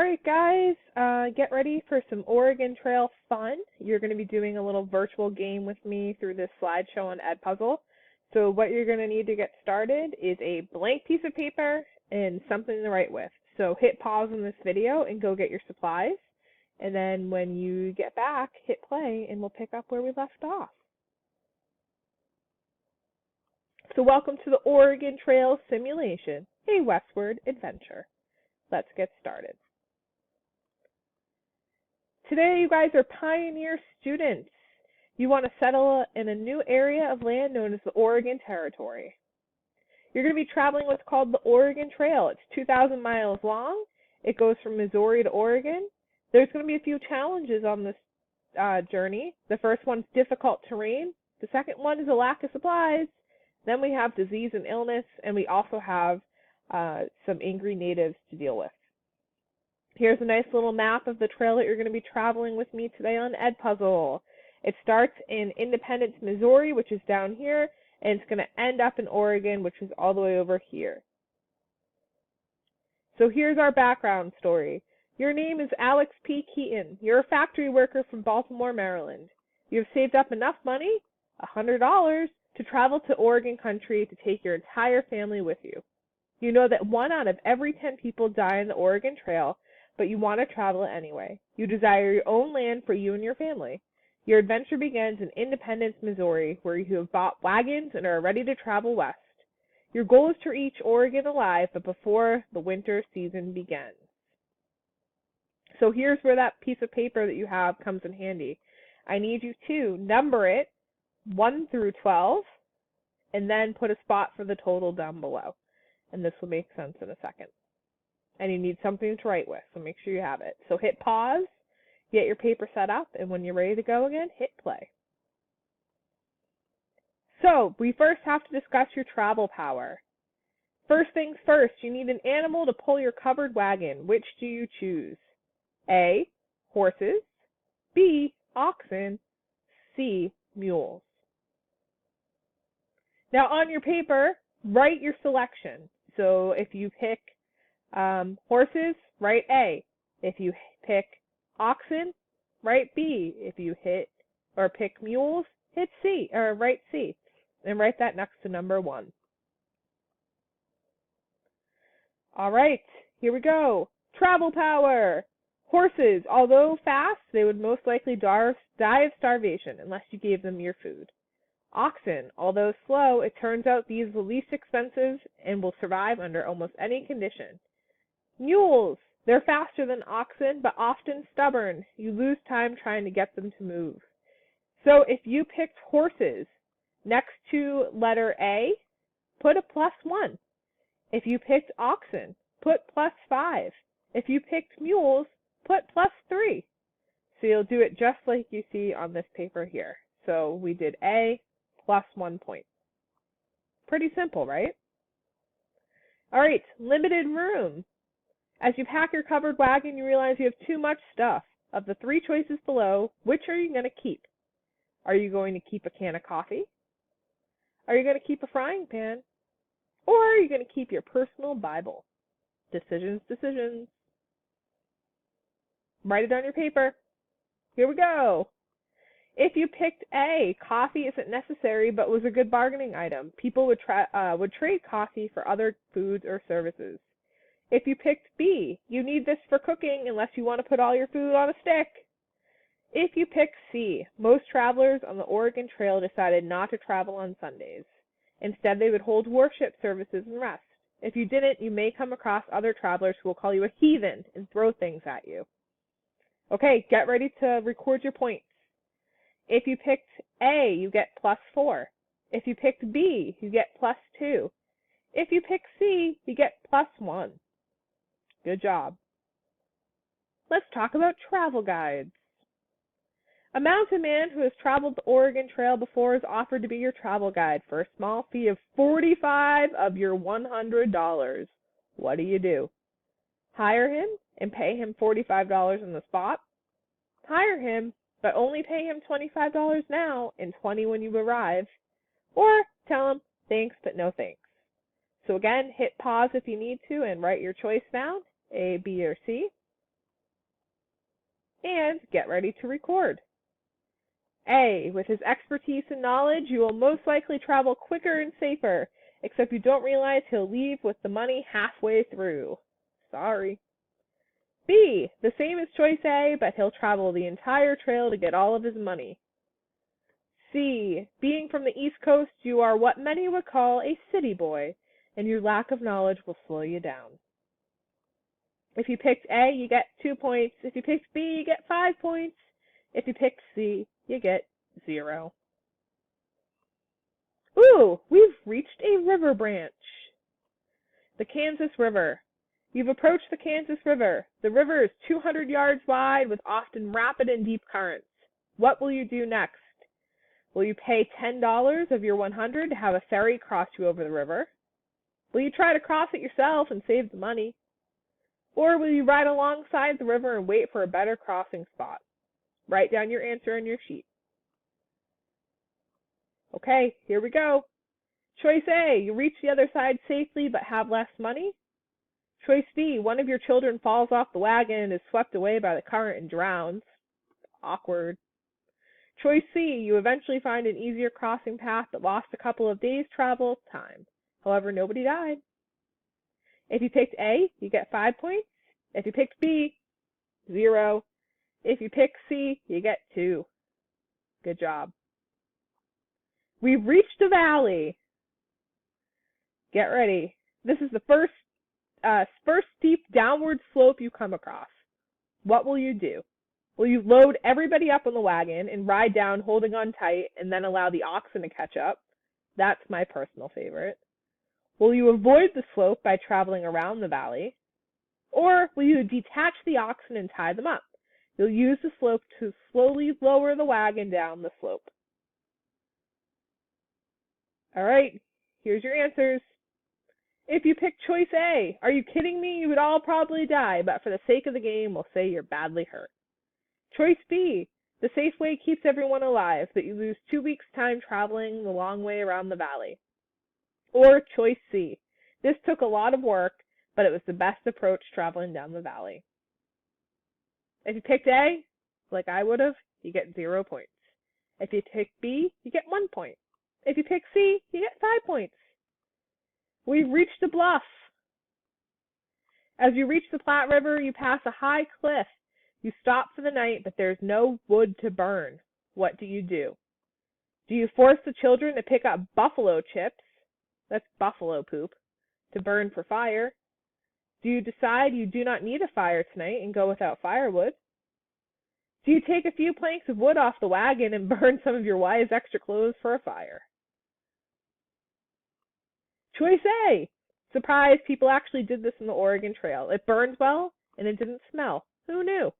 Alright guys, get ready for some Oregon Trail fun. You're going to be doing a little virtual game with me through this slideshow on Edpuzzle. So what you're going to need to get started is a blank piece of paper and something to write with. So hit pause on this video and go get your supplies. And then when you get back, hit play and we'll pick up where we left off. So welcome to the Oregon Trail simulation, a westward adventure. Let's get started. Today you guys are pioneer students. You want to settle in a new area of land known as the Oregon Territory. You're going to be traveling what's called the Oregon Trail. It's 2,000 miles long. It goes from Missouri to Oregon. There's going to be a few challenges on this journey. The first one's difficult terrain. The second one is a lack of supplies. Then we have disease and illness, and we also have some angry natives to deal with. Here's a nice little map of the trail that you're going to be traveling with me today on Edpuzzle. It starts in Independence, Missouri, which is down here, and it's going to end up in Oregon, which is all the way over here. So here's our background story. Your name is Alex P. Keaton. You're a factory worker from Baltimore, Maryland. You have saved up enough money, $100, to travel to Oregon country to take your entire family with you. You know that 1 out of every 10 people die on the Oregon Trail, but you want to travel it anyway. You desire your own land for you and your family. Your adventure begins in Independence, Missouri, where you have bought wagons and are ready to travel west. Your goal is to reach Oregon alive, but before the winter season begins. So here's where that piece of paper that you have comes in handy. I need you to number it 1 through 12, and then put a spot for the total down below. And this will make sense in a second. And you need something to write with, so make sure you have it. So hit pause, get your paper set up, and when you're ready to go again, hit play. So we first have to discuss your travel power. First things first, you need an animal to pull your covered wagon. Which do you choose? A, horses, B, oxen, C, mules. Now on your paper, write your selection. So if you pick horses, write A. If you pick oxen, write B. If you pick mules, hit C, or write C. And write that next to number 1. All right, here we go. Travel power. Horses, although fast, they would most likely die of starvation unless you gave them your food. Oxen, although slow, it turns out these are the least expensive and will survive under almost any condition. Mules, they're faster than oxen, but often stubborn. You lose time trying to get them to move. So if you picked horses, next to letter A, put a +1. If you picked oxen, put +5. If you picked mules, put +3. So you'll do it just like you see on this paper here. So we did A, +1 point. Pretty simple, right? All right, limited room. As you pack your covered wagon, you realize you have too much stuff. Of the 3 choices below, which are you going to keep? Are you going to keep a can of coffee? Are you going to keep a frying pan? Or are you going to keep your personal Bible? Decisions, decisions. Write it on your paper. Here we go. If you picked A, coffee isn't necessary but was a good bargaining item. People would trade coffee for other foods or services. If you picked B, you need this for cooking unless you want to put all your food on a stick. If you picked C, most travelers on the Oregon Trail decided not to travel on Sundays. Instead, they would hold worship services and rest. If you didn't, you may come across other travelers who will call you a heathen and throw things at you. Okay, get ready to record your points. If you picked A, you get +4. If you picked B, you get +2. If you pick C, you get +1. Good job. Let's talk about travel guides. A mountain man who has traveled the Oregon Trail before is offered to be your travel guide for a small fee of $45 of your $100. What do? Hire him and pay him $45 on the spot? Hire him, but only pay him $25 now and $20 when you arrive? Or tell him, thanks, but no thanks. So again, hit pause if you need to and write your choice down, A, B, or C. and get ready to record. A. With his expertise and knowledge, you will most likely travel quicker and safer, except you don't realize he'll leave with the money halfway through. Sorry. B. The same as choice A, but he'll travel the entire trail to get all of his money. C. Being from the East Coast, you are what many would call a city boy, and your lack of knowledge will slow you down. If you picked A, you get 2 points. If you picked B, you get 5 points. If you picked C, you get 0. Ooh, we've reached a river branch. The Kansas River. You've approached the Kansas River. The river is 200 yards wide with often rapid and deep currents. What will you do next? Will you pay $10 of your $100 to have a ferry cross you over the river? Will you try to cross it yourself and save the money? Or will you ride alongside the river and wait for a better crossing spot? Write down your answer on your sheet. Okay, here we go. Choice A, you reach the other side safely but have less money. Choice B, one of your children falls off the wagon and is swept away by the current and drowns. Awkward. Choice C, you eventually find an easier crossing path but lost a couple of days' travel time. However, nobody died. If you picked A, you get 5 points. If you picked B, 0. If you pick C, you get 2. Good job. We've reached a valley. Get ready. This is the first steep downward slope you come across. What will you do? Will you load everybody up on the wagon and ride down holding on tight and then allow the oxen to catch up? That's my personal favorite. Will you avoid the slope by traveling around the valley? Or will you detach the oxen and tie them up? You'll use the slope to slowly lower the wagon down the slope. All right, here's your answers. If you pick choice A, are you kidding me? You would all probably die, but for the sake of the game, we'll say you're badly hurt. Choice B, the safe way keeps everyone alive, but you lose 2 weeks' time traveling the long way around the valley. Or choice C, this took a lot of work, but it was the best approach traveling down the valley. If you picked A, like I would have, you get 0 points. If you pick B, you get 1 point. If you pick C, you get 5 points. We've reached a bluff. As you reach the Platte River, you pass a high cliff. You stop for the night, but there's no wood to burn. What do? Do you force the children to pick up buffalo chips, that's buffalo poop, to burn for fire? Do you decide you do not need a fire tonight and go without firewood? Do you take a few planks of wood off the wagon and burn some of your wives' extra clothes for a fire? Choice A. Surprise, people actually did this in the Oregon Trail. It burned well and it didn't smell. Who knew?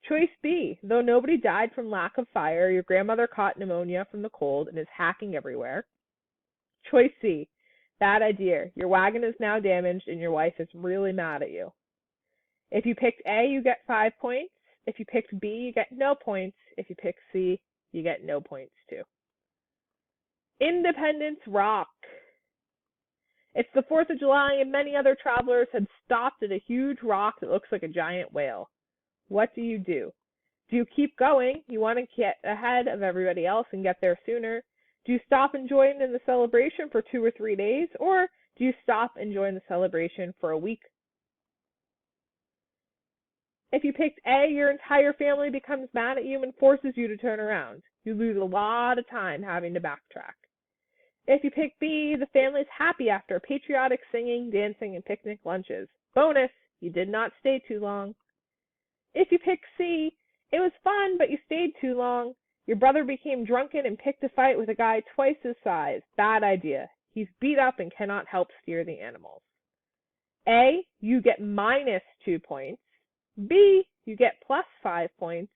Choice B. Though nobody died from lack of fire, your grandmother caught pneumonia from the cold and is hacking everywhere. Choice C. Bad idea. Your wagon is now damaged and your wife is really mad at you. If you picked A, you get 5 points. If you picked B, you get no points. If you pick C, you get no points too. Independence Rock. It's the 4th of July and many other travelers had stopped at a huge rock that looks like a giant whale. What do? Do you keep going? You want to get ahead of everybody else and get there sooner. Do you stop and join in the celebration for 2 or 3 days? Or do you stop and join the celebration for a week? If you picked A, your entire family becomes mad at you and forces you to turn around. You lose a lot of time having to backtrack. If you pick B, the family's happy after patriotic singing, dancing, and picnic lunches. Bonus, you did not stay too long. If you pick C, it was fun, but you stayed too long. Your brother became drunken and picked a fight with a guy twice his size. Bad idea. He's beat up and cannot help steer the animals. A, you get minus 2 points. B, you get plus 5 points.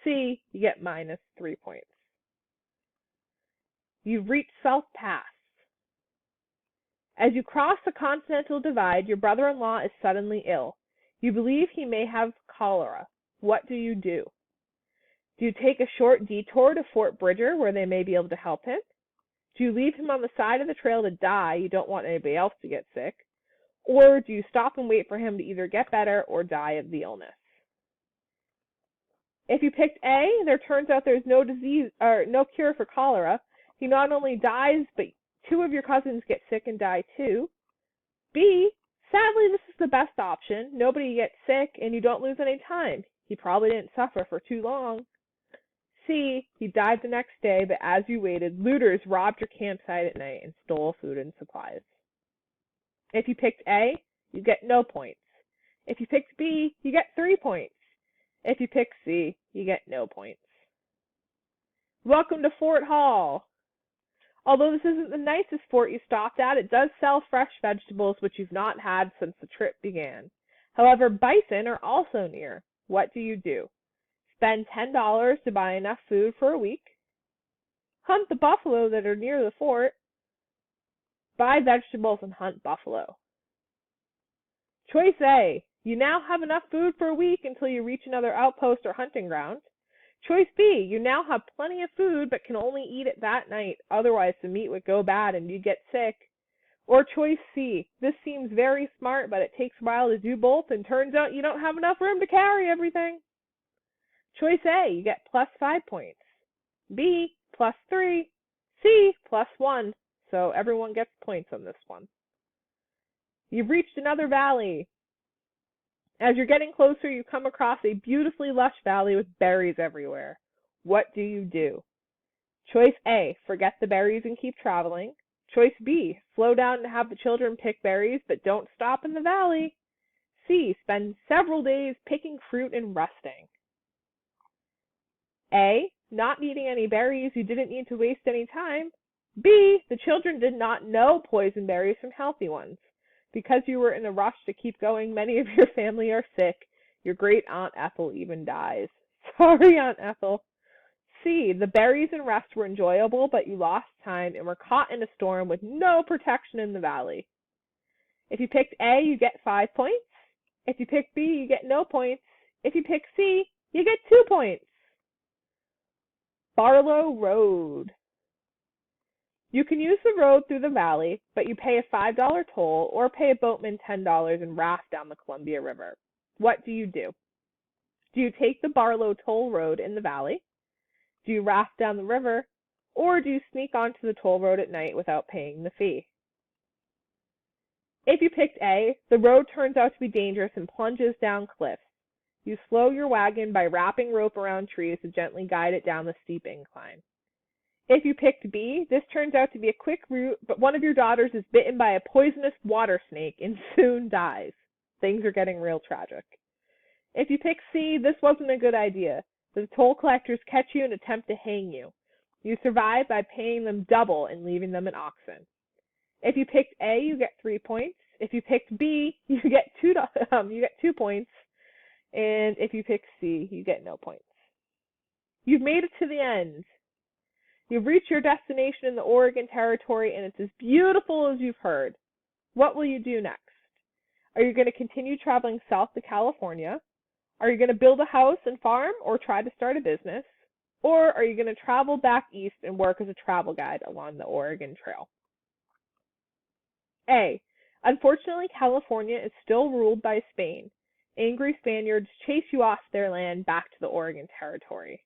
C, you get minus 3 points. You've reached South Pass. As you cross the Continental Divide, your brother-in-law is suddenly ill. You believe he may have cholera. What do? Do you take a short detour to Fort Bridger where they may be able to help him? Do you leave him on the side of the trail to die? You don't want anybody else to get sick. Or do you stop and wait for him to either get better or die of the illness? If you picked A, there turns out there's no disease or no cure for cholera. He not only dies, but two of your cousins get sick and die too. B, sadly, this is the best option. Nobody gets sick and you don't lose any time. He probably didn't suffer for too long. C, he died the next day, but as you waited, looters robbed your campsite at night and stole food and supplies. If you picked A, you get no points. If you picked B, you get 3 points. If you pick C, you get no points. Welcome to Fort Hall. Although this isn't the nicest fort you stopped at, it does sell fresh vegetables which you've not had since the trip began. However, bison are also near. What do you do? Spend $10 to buy enough food for a week. Hunt the buffalo that are near the fort. Buy vegetables and hunt buffalo. Choice A. You now have enough food for a week until you reach another outpost or hunting ground. Choice B. You now have plenty of food but can only eat it that night, otherwise the meat would go bad and you'd get sick. Or choice C. This seems very smart, but it takes a while to do both and turns out you don't have enough room to carry everything. Choice A. You get plus 5 points. B. plus 3. C. plus 1. So everyone gets points on this one. You've reached another valley. As you're getting closer, you come across a beautifully lush valley with berries everywhere. What do you do? Choice A, forget the berries and keep traveling. Choice B, slow down and have the children pick berries, but don't stop in the valley. C, spend several days picking fruit and resting. A, not needing any berries, you didn't need to waste any time. B, the children did not know poison berries from healthy ones. Because you were in a rush to keep going, many of your family are sick. Your great Aunt Ethel even dies. Sorry, Aunt Ethel. C, the berries and rest were enjoyable, but you lost time and were caught in a storm with no protection in the valley. If you picked A, you get 5 points. If you pick B, you get no points. If you pick C, you get 2 points. Barlow Road. You can use the road through the valley, but you pay a $5 toll or pay a boatman $10 and raft down the Columbia River. What do you do? Do you take the Barlow toll road in the valley? Do you raft down the river? Or do you sneak onto the toll road at night without paying the fee? If you picked A, the road turns out to be dangerous and plunges down cliffs. You slow your wagon by wrapping rope around trees to gently guide it down the steep incline. If you picked B, this turns out to be a quick route, but one of your daughters is bitten by a poisonous water snake and soon dies. Things are getting real tragic. If you pick C, this wasn't a good idea. The toll collectors catch you and attempt to hang you. You survive by paying them double and leaving them an oxen. If you picked A, you get 3 points. If you picked B, you get 2 points. And if you pick C, you get no points. You've made it to the end. You've reached your destination in the Oregon Territory, and it's as beautiful as you've heard. What will you do next? Are you going to continue traveling south to California? Are you going to build a house and farm or try to start a business? Or are you going to travel back east and work as a travel guide along the Oregon Trail? A. Unfortunately, California is still ruled by Spain. Angry Spaniards chase you off their land back to the Oregon Territory.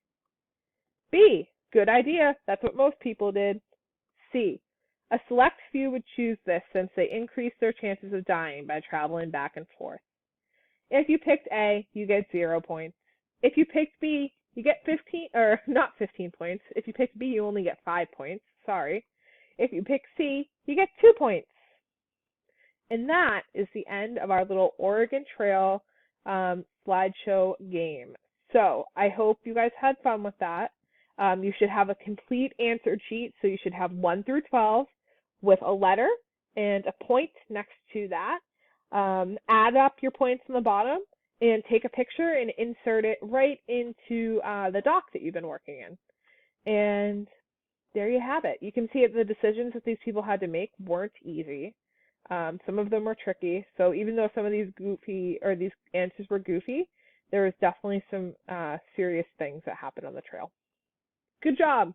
B. Good idea. That's what most people did. C. A select few would choose this since they increase their chances of dying by traveling back and forth. If you picked A, you get 0 points. If you picked B, you get 15 points. If you picked B, you only get 5 points. Sorry. If you pick C, you get 2 points. And that is the end of our little Oregon Trail slideshow game. So I hope you guys had fun with that. You should have a complete answer sheet, so you should have 1 through 12 with a letter and a point next to that. Add up your points on the bottom and take a picture and insert it right into the doc that you've been working in. And there you have it. You can see the decisions that these people had to make weren't easy. Some of them were tricky. So even though some of these these answers were goofy, there was definitely some serious things that happened on the trail. Good job.